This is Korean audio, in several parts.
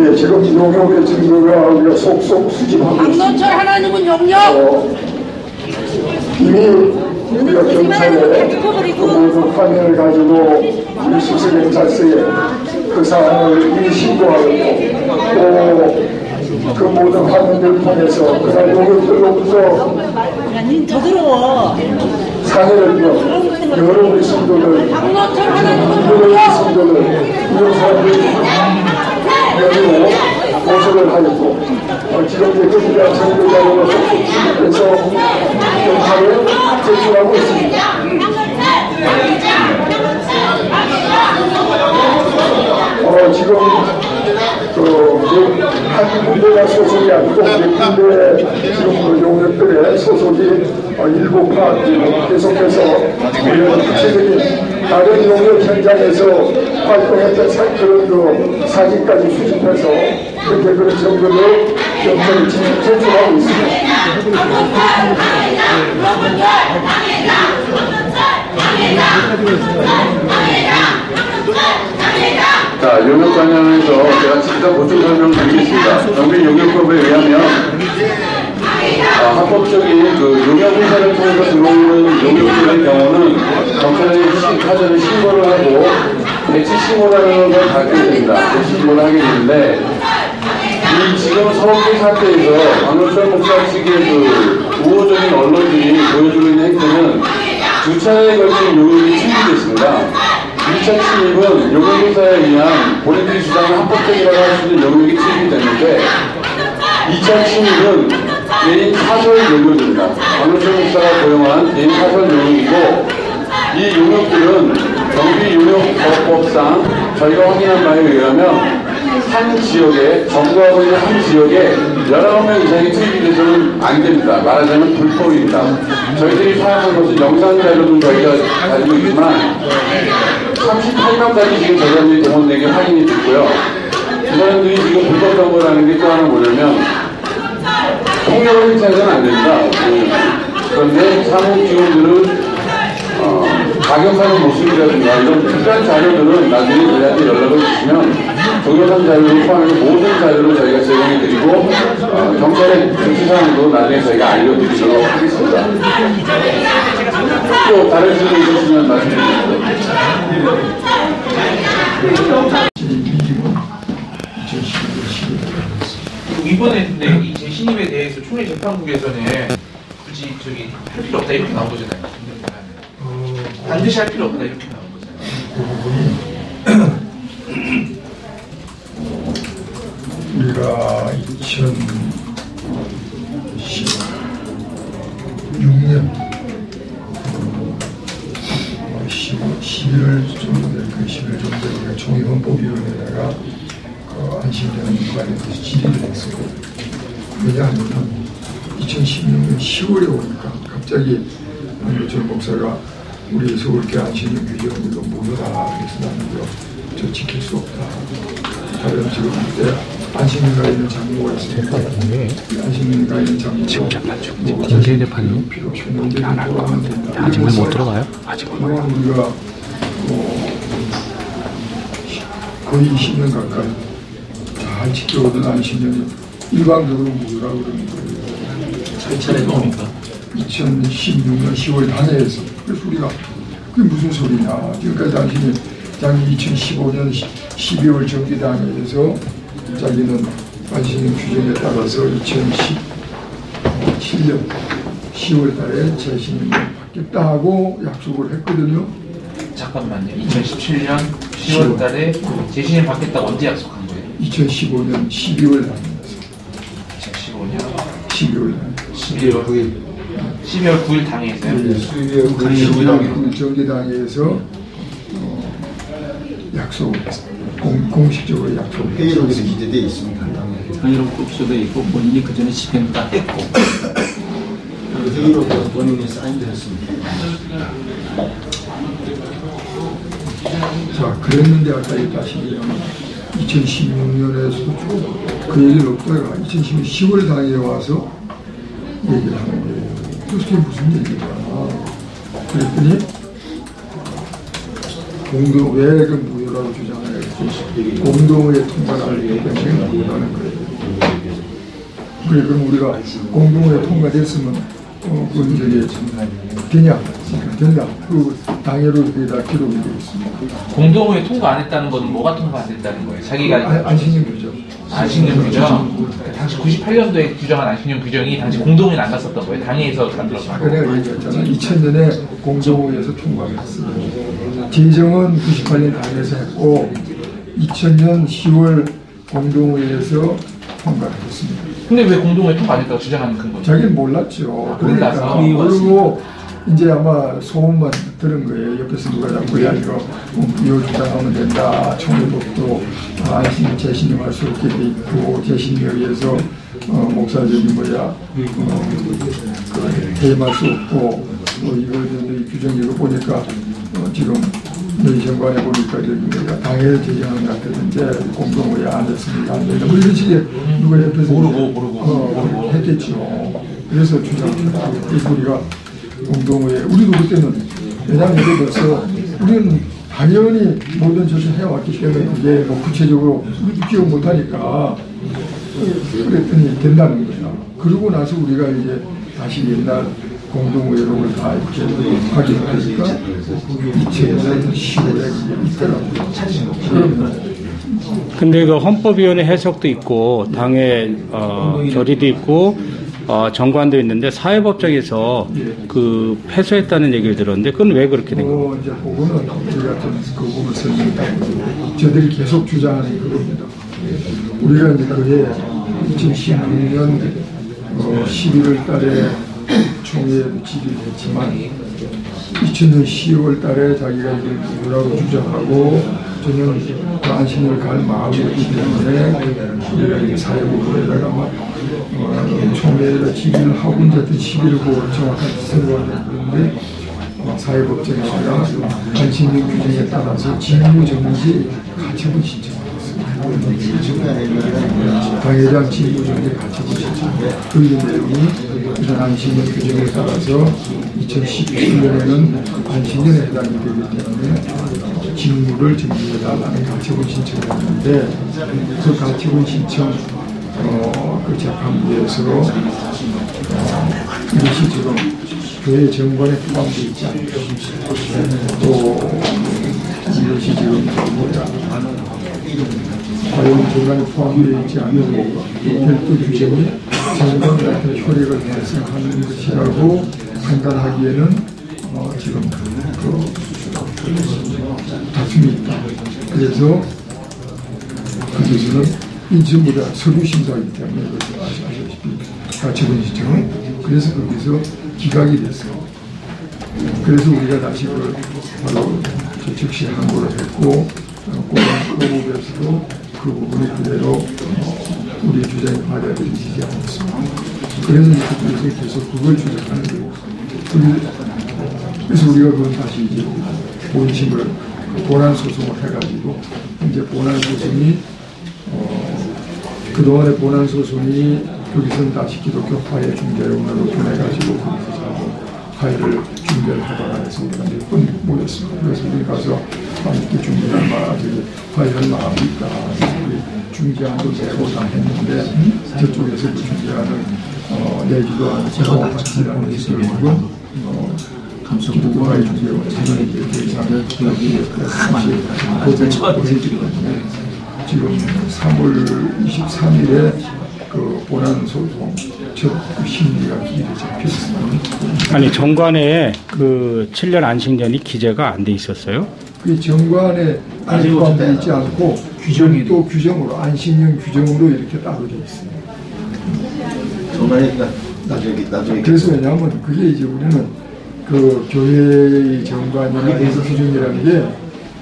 예, 지금 용역의 증거가 우리가 속속 수집하고 있습니다. 박노철 하나님은 용역! 이미 우리가 경찰에 그 모든 화면을 가지고 우리 수색경찰서에 그 사안을 이미 신고하고 또 그 모든 화면들을 통해서 그날 용역들로부터 더 들어와. 사회를 여러 우리 성도들 여러 우리 성도들 이런 사람들이 여기로 고소를 하였고 지금 이제 그에 대한 정보자료가 속속해서 경찰에 제출하고 있습니다. 지금 한 군데가 소속이 아니고 몇 군데 지금 용역들의 소속이 7파악 계속해서 구체적인 다른 용역 현장에서 활동했던 그런 사진까지 수집해서 그렇게 그런 정보를 경찰에 제출하고 있습니다. 자, 용역 관련해서 제가 직접 보충 설명드리겠습니다. 정비 용역법에 의하면 합법적인 그 용역 회사를 통해서 들어오는 용역들의 경우는 경찰에 사전에 신고를 하고 배치 신고라는 걸 받게 됩니다. 배치 신고를 하게 되는데 이 지금 서울대 사태에서 박노철 목사 측의 그 우호적인 언론들이 보여주고 있는 행태는 두 차례에 걸친 용역이 침입됐습니다. 1차 침입은 용역회사에 의한 본인들이 주장하는 합법적이라고 할 수 있는 용역이 침입이 됐는데 2차 침입은 개인 사설 용역입니다. 박노철 목사가 고용한 개인 사설 용역이고 이 용역들은 경비용역법상 저희가 확인한 바에 의하면 한 지역에 점거하고 있는 한 지역에 19명 이상이 투입이 돼서는 안 됩니다. 말하자면 불법입니다. 저희들이 파악한 것은 영상 자료도 저희가 가지고 있지만 38명까지 지금 저희들이 동원되게 확인이 됐고요. 그 사람들이 지금 불법 점거를 하는 게 또 하나 뭐냐면 폭력을 행사해서는 안 됩니다. 그런데 사무 직원들은 가격하는 모습이라든가 이런 특별한 자료들은 나중에 저희한테 연락을 주시면 동영상 자료를 포함해서 모든 자료를 저희가 제공해드리고 경찰의 조치사항도 나중에 저희가 알려드리도록 하겠습니다. 또 다른 질문 있으시면 말씀드리겠습니다. 이번에 근데 이 재신임에 대해서 총회 재판국에서는 굳이 할 필요 없다 이렇게 나온 거잖아요. 반드시 할 필요 없다 이렇게 나온 거잖아요. 우리가 2016년 11월 정도에 우리가 총회헌법위원회에다가 안심되는 관련해서 질의를 했어요. 왜냐하면 2016년 10월에 오니까 갑자기 박노철 목사가 우리 서울교회 안심년 규정들도 무효다. 그래서 나는 저 지킬 수 없다. 다른 지금 그때 안심년가 있는 장모가 있으니까 안심년가 있는 장모가 지금 재판중 김재희 재판은 공개 안 할 것 같은데 아직 못 들어가요? 아직 못 들어가요. 우리가 거의 20년 가까이 잘 지켜오던 안심년이 일방적으로 무효라고 그러는 거예요. 차례 뭡니까? 2016년 10월 단해에서. 그래서 우리가 그게 무슨 소리냐. 지금까지 당신이 작년 2015년 12월 정기당에서 자기는 안심 규정에 따라서 2017년 10월 달에 재신임을 받겠다 하고 약속을 했거든요. 잠깐만요. 2017년 10월 달에 재신임 받겠다고 언제 약속한 거예요? 2015년 12월 달이면서 2015년 12월 달. 12월 9일. 12월 9일 당에서요? 네, 12월 9일 정기당에서 약속을 했습니다. 공식적으로 약속을 회의록에서 기재되어 있습니다. 회의록도 기재되어 있고 본인이 그 전에 집행을 다 했고 회의록에 본인이 사인도 했습니다. 자, 그랬는데 아까 다시 2016년에서도 쭉 그 얘기를 없다가 2016년 10월 당에 와서 얘기를 하는 거예요. 그래서 그게 무슨 얘기냐. 그랬더니 왜 그 무효라고 주장을 했지? 공동의 통과를 하기 때문에 통과하는 거예요. 그래, 그럼 우리가 공동회의 통과됐으면, 그건 저기, 되냐? 된다. 그 당해로 이렇게 다 기록이 되어 있습니다. 공동회 통과 안 했다는 건 뭐가 통과 안 됐다는 거예요? 자기가 안신령 규정. 안신령 규정? 당시 98년도에 규정한 안신령 규정이 당시 공동회는 안 갔었던 거예요? 당회에서 만들었던 아까 내가 얘기했잖아. 2000년에 공정위에서 통과를 했어요. 제정은 98년 당에서 했고 2000년 10월 공동회에서 통과를 했습니다. 근데 왜 공동회 통과 안 했다고 주장하는 큰 거죠? 자기는 몰랐죠. 그러니까 몰라서. 그리고 이제 아마 소문만 들은 거예요. 옆에서 누가 자꾸 야 이거 이거 주장하면 된다. 총회법도 안신 재신임 할 수 없게 돼 있고 재신임에 의해서 목사적인 뭐야 개임할 수 없고 이거 규정 이거 보니까 지금 너희 정관에 보니까 저기가 당일 제정한 것 같았는데 공동회의 안 했습니다. 안 된다. 뭐 이런 식의 누가 옆에서 모르고 했겠죠. 그래서 주장합니다. 그래서 우리가 공동회에 우리도 그때는 왜냐하면 예를 들어서 우리는 당연히 모든 짓을 해왔기 때문에 이게 뭐 구체적으로 우리도 기억 못하니까 그랬더니 된다는 거야. 그러고 나서 우리가 이제 다시 옛날 공동회의록을 다 이렇게 확인하니까 2000년 10월에 있더라고요. 그러면 근데 그 헌법위원회 해석도 있고 당의 결의도 있고 정관도 있는데 사회법정에서 그 패소했다는 얘기를 들었는데 그건 왜 그렇게 된 거예요? 이제 그거는 우리가 좀 그 부분을 설명했다고 저들이 계속 주장하는 그겁니다. 우리가 이제 그해 2016년 11월 달에 총회에도 질의를 했지만 2000년 10월 달에 자기가 이걸 누구라고 주장하고 저는 그 안신을 갈 마음이 없기 때문에 우리가 이제 사회부에다가 막 총회에다 질의를 하고 이제 11호 정확한 선거가 됐는데 사회법정에다가 안신령 규정에 따라서 직무정지 가처분 신청을 했습니다. 당회장 직무정지 가처분 신청. 그 내용이 이런 안신령 규정에 따라서 2017년에는 안신년에 해당이 되기 때문에 직무를 정지해달라는 가처분 신청을 했는데 그 가처분 신청 그 재판부에서 이것이 지금 교회 정관에 포함되어 있지 않고 또 이것이 지금 과연 정관에 포함되어 있지 않고 별도 규정이 정관 같은 효력을 발생하는 것이라고 판단하기에는 지금 다툼이 있다. 그래서 거기서는 이 전부 다 서류심사이기 때문에 아시다시피 가처분 신청은 그래서 거기서 기각이 됐어요. 그래서 우리가 다시 그걸 바로 즉시 항고를 했고 고법에서도 그 부분이 그대로 우리 주장이 받아들이지 않았습니다. 그래서 그쪽에서 계속 그걸 주장하는 거예요. 그래서 우리가 그건 다시 이제 본심을 본안 소송을 해가지고 이제 본안 소송이 그동안의 본안 소송이 여기서는 다시 기독교 화해 중재원으로 보내가지고 거기서 화해를 중재를 하다가 해서 우리가 몇 번 모였습니다. 그래서 우리 가서 함께 중재할 마음이 화해할 마음이 있다. 우리 중재안도 내고 다 했는데 저쪽에서 그 중재안을 내지도 않고 받지 않은 결국은 기독교 화해 중재원 자기에게 대상 지금 3월 23일에 그 본안 소송 첫 심리가 기일에 잡혀 있습니다. 아니 정관에 그 7년 안식년이 기재가 안 돼 있었어요? 그 정관에 포함되어 있지 않고 규정이 또 규정으로 안식년 규정으로 이렇게 따로 되어 있습니다. 정관에 나중에 그래서 왜냐하면 그게 이제 우리는 그 교회의 정관이나 예수 규정이라는 게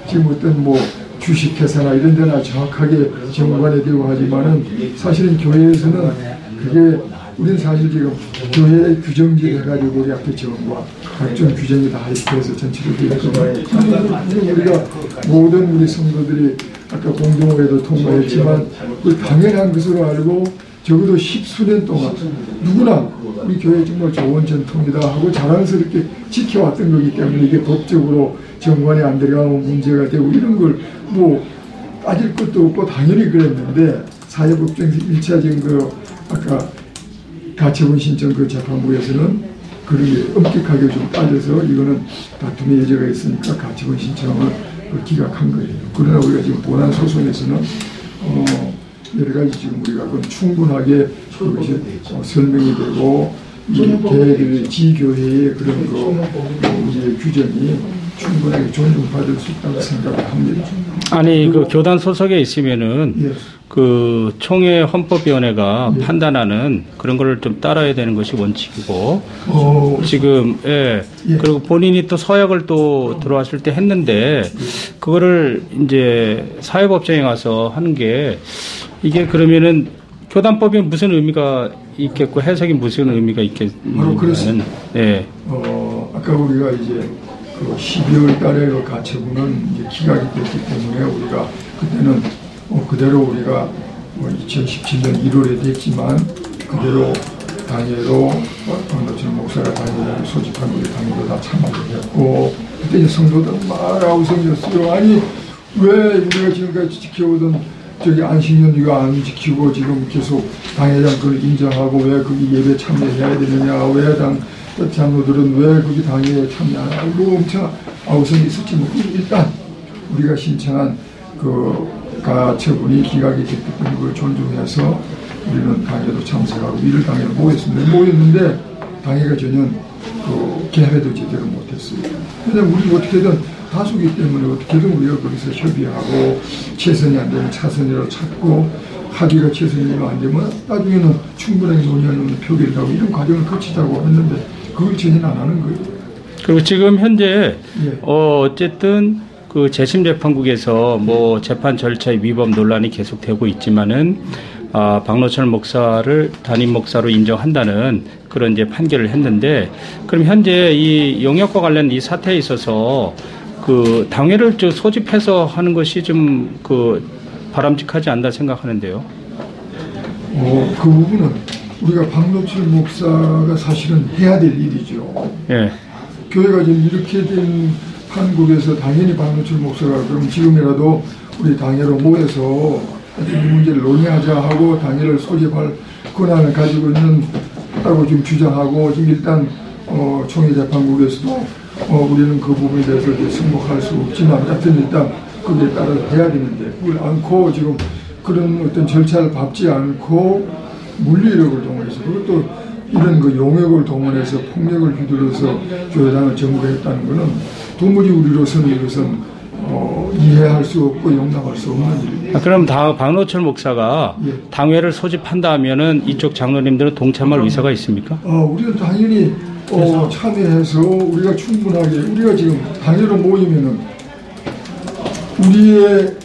지금 어떤 뭐 주식회사나 이런 데나 정확하게 정관에 되고 하지만은 사실은 교회에서는 그게 우리는 사실 지금 교회 규정지 해가지고 우리 앞에 정과 각종 규정이 다 이렇게 해서 전체로 되어 있거든요. 우리가 모든 우리 성도들이 아까 공동회도 통과했지만 그 당연한 것으로 알고 적어도 10수년 동안 누구나 우리 교회 정말 좋은 전통이다 하고 자랑스럽게 지켜왔던 거기 때문에 이게 법적으로 정관에 안 들어가면 문제가 되고 이런 걸 뭐 따질 것도 없고 당연히 그랬는데 사회법정에서 1차적인 그 아까 가처분 신청 그 재판부에서는 그런 게 엄격하게 좀 따져서 이거는 다툼의 여지가 있으니까 가처분 신청을 기각한 거예요. 그러나 우리가 지금 본안 소송에서는 여러 가지 지금 우리가 그건 충분하게 그것이 설명이 되고 이 개들 지교회의 그런 우리의 규정이 충분하게 존중받을 수 있다고 생각을 합니다. 아니 그 교단 소속에 있으면은 예. 그 총회 헌법위원회가 예. 판단하는 그런 거를 좀 따라야 되는 것이 원칙이고 지금 예. 그리고 본인이 또 서약을 또 들어왔을 때 했는데 그거를 이제 사회법정에 가서 하는 게 이게 그러면은 교단법이 무슨 의미가 있겠고 해석이 무슨 의미가 바로 그렇습니다. 예. 아까 우리가 이제 그 12월 달에 그 가처분은 이제 기각이 됐기 때문에 우리가 그때는 그대로 우리가 2017년 1월에 됐지만 그대로 당회로 박노천 목사가 당회를 소집한 우리 당회도 다 참여를 했고 그때 이제 성도들 막 아우성이었어요. 아니 왜 우리가 지금까지 지켜오던 저기 안식년이가 안 지키고 지금 계속 당회장 그걸 인정하고 왜 거기 예배 참여해야 되느냐 왜 장로들은 왜 거기 당회에 참여 안 하고 엄청 아우성이 있었지만 일단 우리가 신청한 그 가처분이 기각이 됐기 때문에 그걸 존중해서 우리는 당회도 참석하고 이를 당회로 모였는데 당회가 전혀 그 개회도 제대로 못했어요. 근데 우리 어떻게든 다수기 때문에 어떻게든 우리가 거기서 협의하고 최선이 안 되면 차선이라도 찾고 하기가 최선이 안 되면 나중에는 충분하게 논의하는 표기를 하고 이런 과정을 거치자고 했는데 그걸 전혀 안 하는 거예요. 그리고 지금 현재 예. 어쨌든 그 재심재판국에서 뭐 재판 절차의 위법 논란이 계속되고 있지만은 박노철 목사를 담임 목사로 인정한다는 그런 이제 판결을 했는데 그럼 현재 이 용역과 관련 이 사태에 있어서 그 당회를 소집해서 하는 것이 좀 그 바람직하지 않다 생각하는데요. 그 부분은 우리가 박노철 목사가 사실은 해야 될 일이죠. 예. 교회가 지금 이렇게 된 한국에서 당연히 박노철 목사가 그럼 지금이라도 우리 당회로 모여서 이 문제를 논의하자 하고 당회를 소집할 권한을 가지고 있다고 지금 주장하고 지금 일단 총회 재판국에서도 우리는 그 부분에 대해서 이제 승복할 수 없지만 하여튼 일단 거기에 따라 해야 되는데 그걸 않고 지금 그런 어떤 절차를 밟지 않고 물리력을 동원해서 그것도 이런 그 용역을 동원해서 폭력을 휘둘러서 교회당을 정부했다는 것은 도무지 우리로서는 이것은 이해할 수 없고 용납할 수 없는 일입니다. 그럼 박노철 목사가 예. 당회를 소집한다 하면은 이쪽 장로님들은 동참할 의사가 있습니까? 우리는 당연히 참여해서 우리가 충분하게 우리가 지금 당회로 모이면은 우리의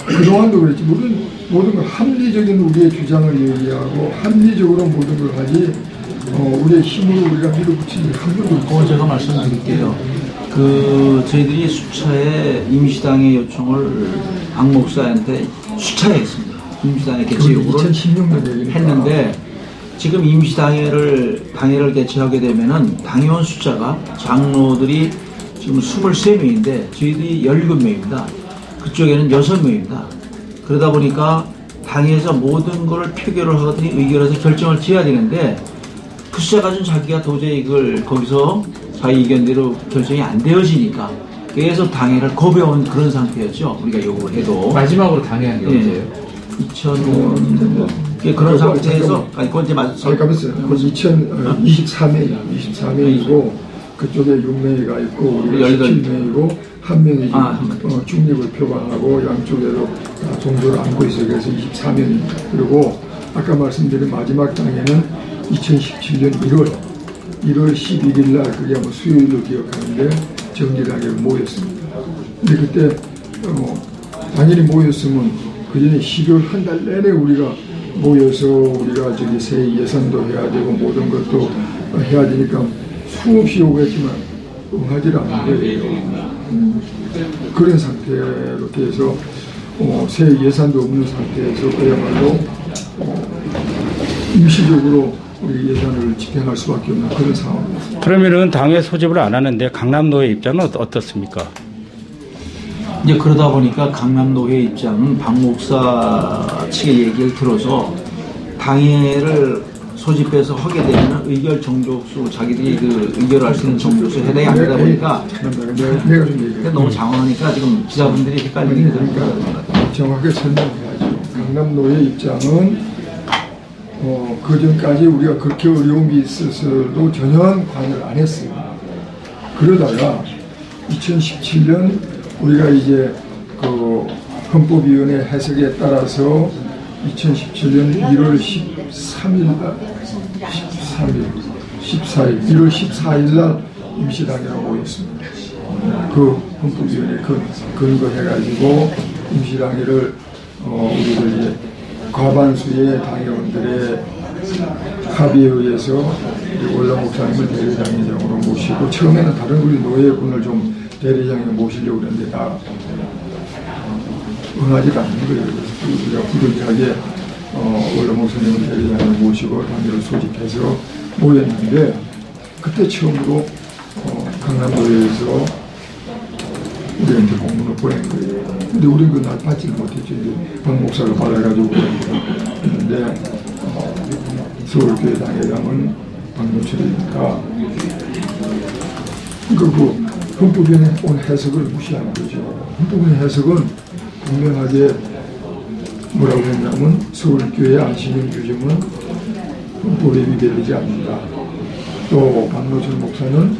그동안도 그랬지 모든 걸 합리적인 우리의 주장을 얘기하고 합리적으로 모든 걸 하지 우리의 힘으로 우리가 밀어붙이는 한 번도 없고 제가 말씀드릴게요. 저희들이 수차에 임시당의 요청을 박 목사한테 수차에 했습니다. 임시당의 개최 요구를 2016년에 했는데 지금 당회를 개최하게 되면은 당회원 숫자가 장로들이 지금 23명인데 저희들이 17명입니다. 그쪽에는 6명입니다. 그러다 보니까 당에서 모든 것을 표결을 하거든요. 의결해서 결정을 지어야 되는데 그 숫자 가지고 자기가 도저히 이걸 거기서 자기 의견대로 결정이 안 되어지니까 계속 당회를 거부해온 그런 상태였죠. 우리가 요구를 해도. 마지막으로 당회한 게 언제예요? 2000년 그런 상태에서 그건 이제 가만있어요. 2023년이고 그쪽에 6명이가 있고 우리 17명이고 한 명이 중립을 표방하고 양쪽에도 종교를 안고 있어요. 그래서 24명입니다. 그리고 아까 말씀드린 마지막 당에는 2017년 1월 11일 날 그게 아마 수요일로 기억하는데 정기당회로 모였습니다. 근데 그때 당연히 모였으면 그 전에 12월 한 달 내내 우리가 모여서 우리가 저기 새 예산도 해야 되고 모든 것도 해야 되니까 수없이 요구했지만 응하지 않는 거예요. 그런 상태로 돼서 새 예산도 없는 상태에서 그야말로 임시적으로 우리 예산을 집행할 수밖에 없는 그런 상황입니다. 그러면은 당회 소집을 안 하는데 강남노의 입장은 어떻습니까? 이제 그러다 보니까 강남노회 입장은 박 목사 측의 얘기를 들어서 당회를 소집해서 하게 되면 의결 정족수, 자기들이 그 의결할 수 있는 정족수 해당이 안 되다 보니까 내가 좀 얘기해. 너무 장황하니까 지금 기자분들이 헷갈리는 거니까 정확하게 설명해야죠. 강남노회 입장은 그 전까지 우리가 그렇게 어려움이 있어서도 전혀 관여를 안 했어요. 그러다가 2017년 우리가 이제 그 헌법위원회 해석에 따라서 2017년 1월 1월 14일 날 임시당회가 모였습니다. 그 헌법위원회 근거해가지고 임시당회를 우리들 이제 과반수의 당회원들의 합의에 의해서 원로 목사님을 대리장회장으로 모시고 처음에는 다른 우리 노예군을 좀 대리장에 모시려고 그랬는데 다 응하지가 않는 거예요. 그래서 우리가 부득이하게 원로 목사님을 대리장에 모시고 당회를 소집해서 모였는데 그때 처음으로 강남도에서 우리한테 공문을 보낸 거예요. 근데 우리는 그날 받지를 못했죠. 이제 박 목사가 받아가지고 그랬는데 서울교회 당회장은 박노철이니까 그 헌법위원회 온 해석을 무시하는 거죠. 헌법위원회 해석은 분명하게 뭐라고 했냐면 서울교회 안식년 규정은 헌법에 위배되지 않는다. 또 박노철 목사는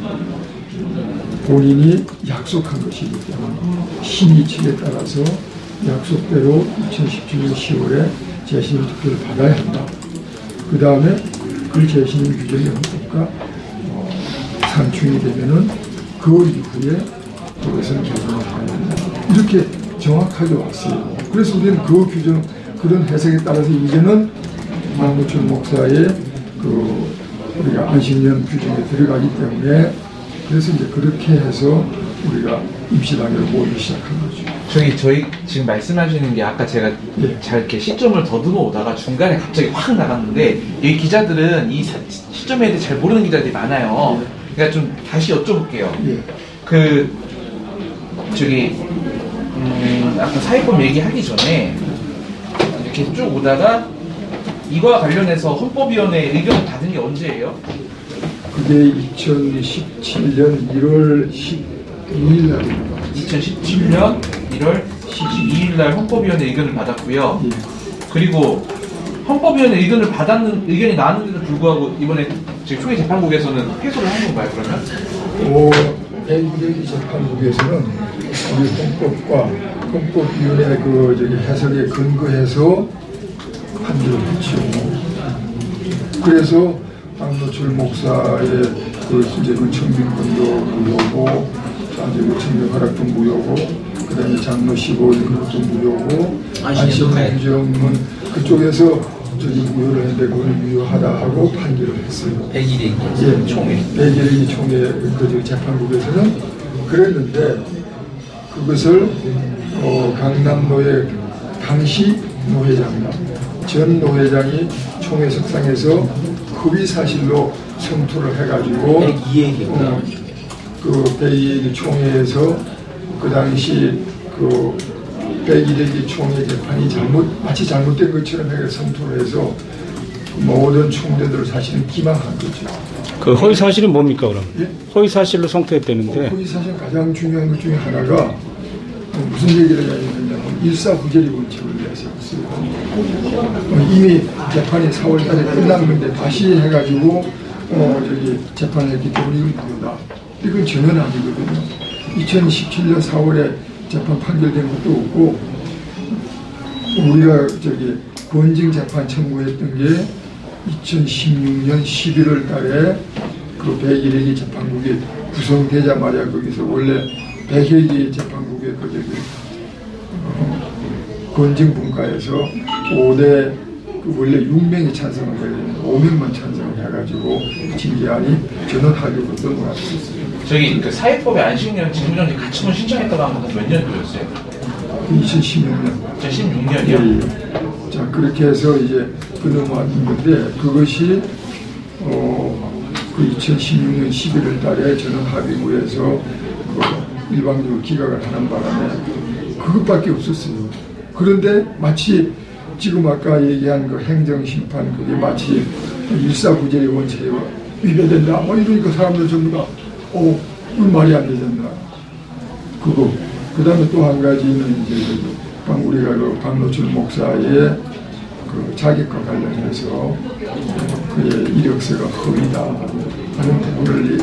본인이 약속한 것이기 때문에 신의칙에 따라서 약속대로 2017년 10월에 재신임 투표를 받아야 한다. 그 다음에 그 재신임 규정의 헌법과 산충이 되면은 그 이후에 그것은 개정을 해야 된다. 이렇게 정확하게 왔어요. 그래서 우리는 그 규정, 그런 해석에 따라서 이제는 박노철 목사의 우리가 안식년 규정에 들어가기 때문에 그래서 이제 그렇게 해서 우리가 임시당회를 모이기 시작한 거죠. 저희 지금 말씀하시는 게 아까 제가 잘 이렇게 시점을 더듬어 오다가 중간에 갑자기 확 나갔는데 이 기자들은 이 시점에 대해 잘 모르는 기자들이 많아요. 그러니까 좀 다시 여쭤볼게요. 아까 사회법 얘기하기 전에 이렇게 쭉 오다가 이거와 관련해서 헌법위원회 의견을 받은 게 언제예요? 그게 2017년 1월 12일 날입니다. 2017년 1월 12일 날 헌법위원회 의견을 받았고요. 그리고 헌법위원회 의견이 나왔는데도 불구하고 이번에 지금 총회 재판국에서는 패소를 한 건가요, 그러면? 대의적인 재판국에서는 우리 헌법과 헌법위원회 해석에 근거해서 판결을 했죠. 그래서 박노철 목사의 이제 청빙권도 무효고, 이제 청빙 허락도 무효고, 그다음에 장로 15일 그것도 무효고, 안식년 규정은 그쪽에서 무효를 했는데 그거는 유효하다 하고 판결을 했어요. 100일이 총회. 100일이 총회 재판국에서는 그랬는데 그것을 강남노회 당시 노회장과 전 노회장이 총회 석상에서 허위 사실로 성토를 해가지고 102얘기구나. 그 102얘기 총회에서 그 당시 101얘기 총회 재판이 마치 잘못된 것처럼 해서 성토를 해서 모든 총대들을 사실은 기망한 거죠. 그 허위 사실은 뭡니까 그럼? 예? 허위 사실로 성토했다는데. 허위 사실 가장 중요한 것 중에 하나가 무슨 얘기를 했냐면 일사후제리 원칙을 내세웠어요. 이미 재판이 4월 달에 끝난 건데 다시 해가지고 재판을 했기 때문에 이건 무효다. 이건 전혀 아니거든요. 2017년 4월에 재판 판결된 것도 없고 우리가 권징 재판 청구했던 게 2016년 11월 달에 그 101기 재판국이 구성되자마자 거기서 원래 100기 재판국의 권징 분과에서 5대 원래 6명이 찬성을 해야 되는데 5명만 찬성을 해가지고 징계안이 전원 합의로 나왔었어요. 그 사회법의 안식년 직무정지 가처분 신청했다고 한 것도 몇 년도였어요? 2016년. 2016년이요? 예. 자, 그렇게 해서 이제 넘어왔던 건데 그것이 그 2016년 11월 달에 전원 합의부에서 일방적으로 기각을 하는 바람에 그것밖에 없었어요. 그런데 마치 지금 아까 얘기한 그 행정심판 그게 마치 일사부재의 원칙에 위배된다 뭐 이러니까 사람들 전부 다 그 말이 안 되잖아. 그거 그 다음에 또 한 가지는 이제 우리가 그 박노출 목사의 그 자격과 관련해서 그의 이력서가 허위다 하는 부분을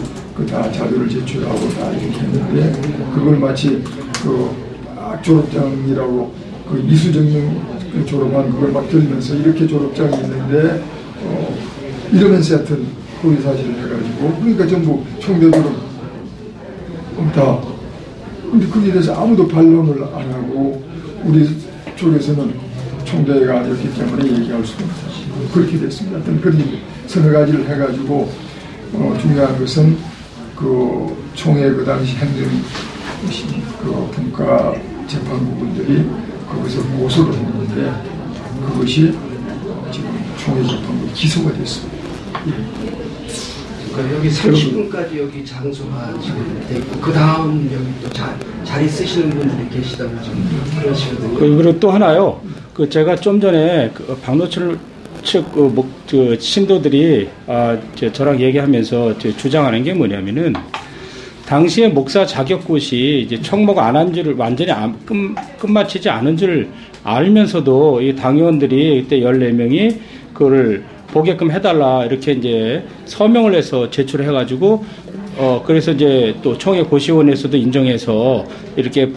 다 자료를 제출하고 다 이렇게 했는데 그걸 마치 그 졸업장이라고 그 이수정령 졸업한 그걸 막 들면서 이렇게 졸업장이 있는데 이러면서 하여튼 허위 사실을 해가지고 그러니까 전부 총대들은 다 근데 거기에 대해서 아무도 반론을 안 하고 우리 쪽에서는 총대가 아니었기 때문에 얘기할 수가 없다. 그렇게 됐습니다. 하여튼 그런 서너 가지를 해가지고 중요한 것은 그 총회 그 당시 행정 그 분과 재판부분들이 거기서 고소를 했는데 그것이 지금 총회 재판부 기소가 됐습니다. 그러니까 여기 30분까지 여기 장소가 지금 돼 있고 그 다음 여기 또 자리 쓰시는 분들이 계시다고 지금 그러시거든요. 그리고 또 하나요. 그 제가 좀 전에 그 박노출 측 그 신도들이 저랑 얘기하면서 주장하는 게 뭐냐면은 당시에 목사 자격고시 이제 청목 안 한 줄을 완전히 끝마치지 않은 줄 알면서도 이 당의원들이 그때 14명이 그거를 보게끔 해달라 이렇게 이제 서명을 해서 제출해가지고 그래서 이제 또 총회 고시원에서도 인정해서 이렇게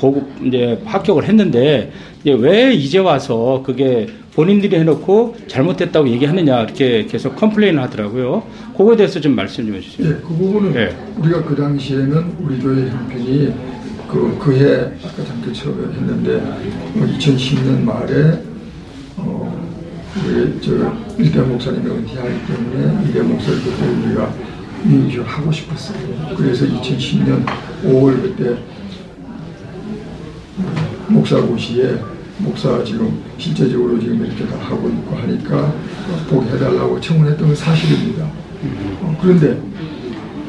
이제 합격을 했는데 이제 왜 이제 와서 그게 본인들이 해놓고 잘못했다고 얘기하느냐 이렇게 계속 컴플레인을 하더라고요. 그거에 대해서 좀 말씀 좀 해주세요. 네, 그 부분은 우리가 그 당시에는 우리 교회 형편이 그해 아까 잠깐 했는데 2010년 말에 우리 일대 목사님이 은퇴하기 때문에 일대 목사를 그때 우리가 유익을 하고 싶었어요. 그래서 2010년 5월 그때 목사고시에 목사 지금 실제적으로 지금 이렇게 다 하고 있고 하니까 보게해달라고 청원했던 건 사실입니다. 그런데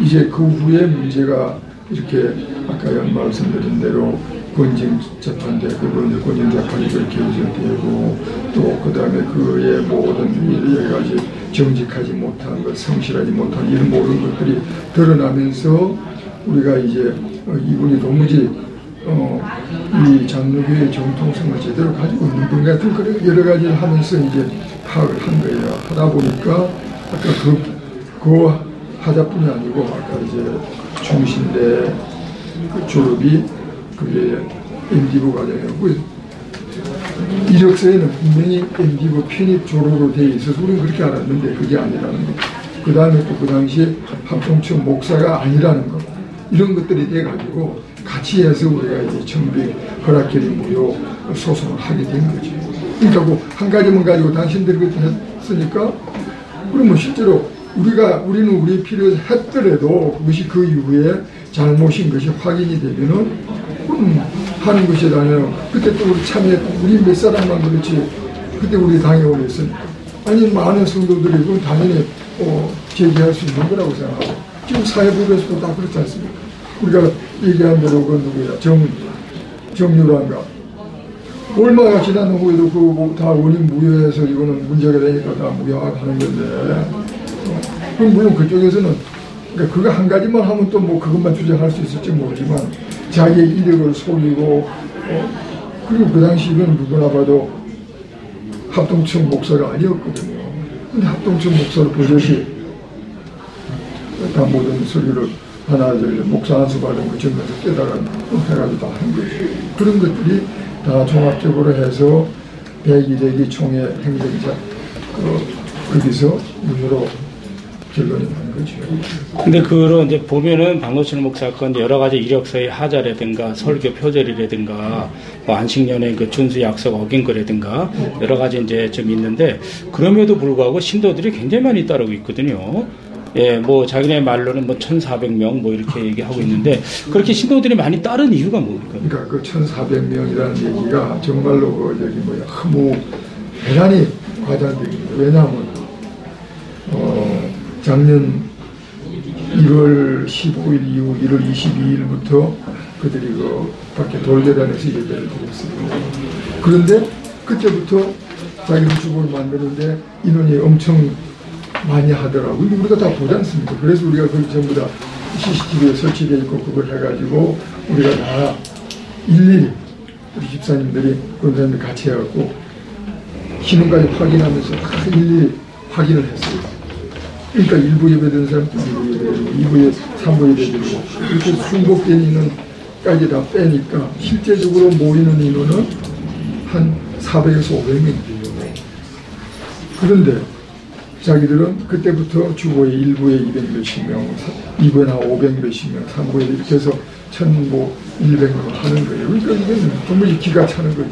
이제 그 후에 문제가 이렇게 아까 말씀드린 대로 권징재판되고 권징재판이 그렇게 유죄되고 또 그 다음에 그의 모든 여러 가지 정직하지 못한 것, 성실하지 못한 이런 모든 것들이 드러나면서 우리가 이제 이분이 도무지 이 장로교의 정통성을 제대로 가지고 있는 분 같은 그런 여러 가지를 하면서 이제 파악을 한 거예요. 하다 보니까 아까 그 하자뿐이 아니고 아까 이제 중신대 그 졸업이 그게 MD부 과정이었고 이력서에는 분명히 MD부 편입 졸업으로 되어 있어서 우리는 그렇게 알았는데 그게 아니라는 거. 그 다음에 또 그 당시에 합동청 목사가 아니라는 거. 이런 것들이 돼가지고 같이 해서 우리가 이제 청백 허락결의 무효 소송을 하게 된 거죠. 그러니까 그 한 가지만 가지고 당신들이 그렇게 했으니까 그러면 실제로 우리는 우리 필요해서 했더라도 그것이 그 이후에 잘못인 것이 확인이 되면은 하는 것이 아니라 그때 또 우리 참여했던 우리 몇 사람만 그렇지 그때 우리 당회원이 있으니까 아니 많은 성도들이 그건 당연히 제기할 수 있는 거라고 생각하고 지금 사회부에서도 다 그렇지 않습니까? 우리가 얘기한 대로 그 누구야 정유란가 얼마가 지난 후에도 그 다 원인 무효해서 이거는 문제가 되니까 다 무효하는 건데 그럼 물론 그쪽에서는 그러니까 그거 한 가지만 하면 또 뭐 그것만 주장할 수 있을지 모르지만 자기의 이력을 속이고 그리고 그 당시 이건 누구나 봐도 합동청 목사가 아니었거든요. 근데 합동청 목사를 버젓이 다 모든 서류를 하나 목사 한수 받은 거 전면서 깨달아 해가지고 다 한 거죠. 그런 것들이 다 종합적으로 해서 102대기 총회 행정자 거기서 무효로 결론이 난 거죠. 근데 그런 이제 보면은 박노출 목사 건 여러 가지 이력서의 하자라든가 설교 표절이라든가 뭐 안식년의 그 준수 약속 어긴 거라든가 여러 가지 이제 좀 있는데 그럼에도 불구하고 신도들이 굉장히 많이 따르고 있거든요. 예, 뭐 자기네 말로는 뭐 1,400명 뭐 이렇게 얘기하고 있는데 그렇게 신도들이 많이 따른 이유가 뭡니까? 그러니까 그 1,400명이라는 얘기가 정말로 그 여기 뭐야 너무 대단히 과장됩니다. 왜냐하면 작년 1월 15일 이후 1월 22일부터 그들이 그 밖에 돌대단에서 얘기를 드렸어요. 그런데 그때부터 자기들 주보를 만드는데 인원이 엄청 많이 하더라고요. 근데 우리가 다 보지 않습니까? 그래서 우리가 그걸 전부 다 CCTV에 설치되어 있고 그걸 해가지고 우리가 다 일일이 우리 집사님들이 그런 사람들 같이 해갖고 신원까지 확인하면서 다 일일이 확인을 했어요. 그러니까 1부 예배드는 사람도 2부 예배드리고 2부 3부 예배드리고 이렇게 순복된 인원까지 다 빼니까 실제적으로 모이는 인원은 한 400에서 500명 돼요. 그런데 자기들은 그때부터 주보에 1부에 200 몇십 명, 2부에 한 500 몇십 명, 3부에 이렇게 해서 1,100명 하는 거예요. 그러니까 이건 정말 기가 차는 거죠.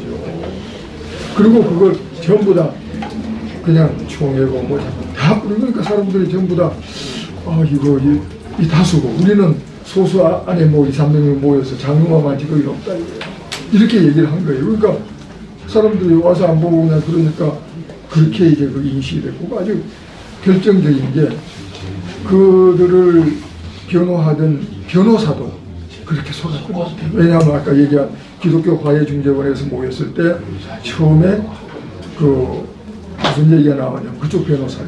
그리고 그걸 전부 다 그냥 총회고 뭐 다 그러니까 사람들이 전부 다 이거 이 다수고 우리는 소수 안에 뭐 2, 300명 모여서 장로만 많지 거의 없다 이렇게 얘기를 한 거예요. 그러니까 사람들이 와서 안 보고 그냥 그러니까 그렇게 이제 그 인식이 됐고 아주 결정적인 게 그들을 변호하던 변호사도 그렇게 속았거든요. 왜냐하면 아까 얘기한 기독교 화해중재원에서 모였을 때 처음에 그 무슨 얘기가 나왔냐면 그쪽 변호사가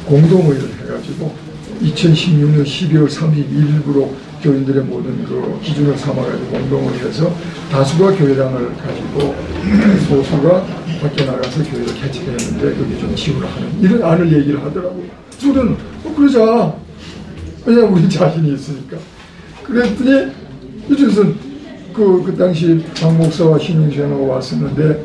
공동의를 해가지고 2016년 12월 31일부로 교인들의 모든 그 기준을 삼아가지고 공동을 해서 다수가 교회당을 가지고 소수가 밖에 나가서 교회를 개척했는데 그게 좀 지우라 하는 이런 안을 얘기를 하더라고요. 저는 그러자. 왜냐면 우리 자신이 있으니까. 그랬더니 이것은 그 당시 박 목사와 신인수연하고 왔었는데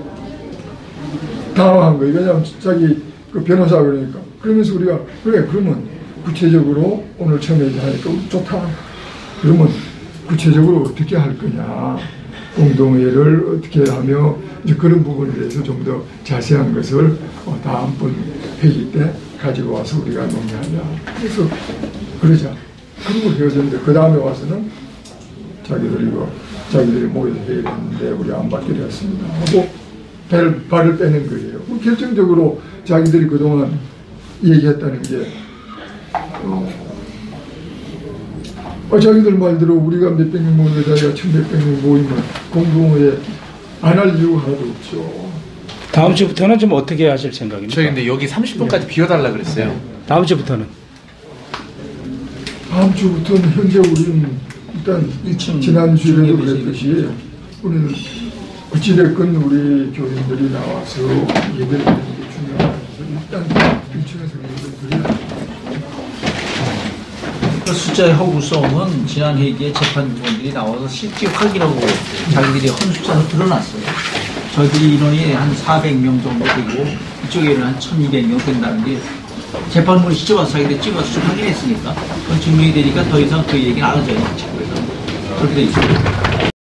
당황한 거예요. 왜냐면 자기 그 변호사가 그러니까. 그러면서 우리가 그래 그러면 구체적으로 오늘 처음에 얘기하니까 좋다. 그러면 구체적으로 어떻게 할 거냐. 공동회를 어떻게 하며 이제 그런 부분에 대해서 좀 더 자세한 것을 다음번 회의 때 가지고 와서 우리가 논의하자. 그래서 그러자. 그리고 헤어졌는데 그 다음에 와서는 자기들이 모여서 회의를 했는데 우리 안 받기로 했습니다. 하고 발을 빼는 거예요. 결정적으로 자기들이 그동안 얘기했다는 게 자기들 말대로 우리가 몇백 명 모이면 자기가 1,100명 모이면 공동회에 안 할 이유가 하나도 없죠. 다음 주부터는 좀 어떻게 하실 생각입니까? 저희 근데 여기 30분까지 비워달라 그랬어요. 다음 주부터는? 다음 주부터는 현재 우리는 일단 지난주에도 그랬듯이 우리는 어찌됐건 우리 교인들이 나와서 예배를 드리는 게 중요하다. 일단 1층에서 예배를 드려야 그 숫자의 허구성은 지난 회기에 재판부원들이 나와서 실제 확인하고 자기들이 헌 숫자로 드러났어요. 저희들이 인원이 한 400명 정도 되고 이쪽에는 한 1,200명 된다는 게 재판부는 직접 와서 자기들이 찍어서 확인했으니까 그건 증명이 되니까 더 이상 그 얘기는 안 하죠. 그래서 그렇게 돼 있습니다.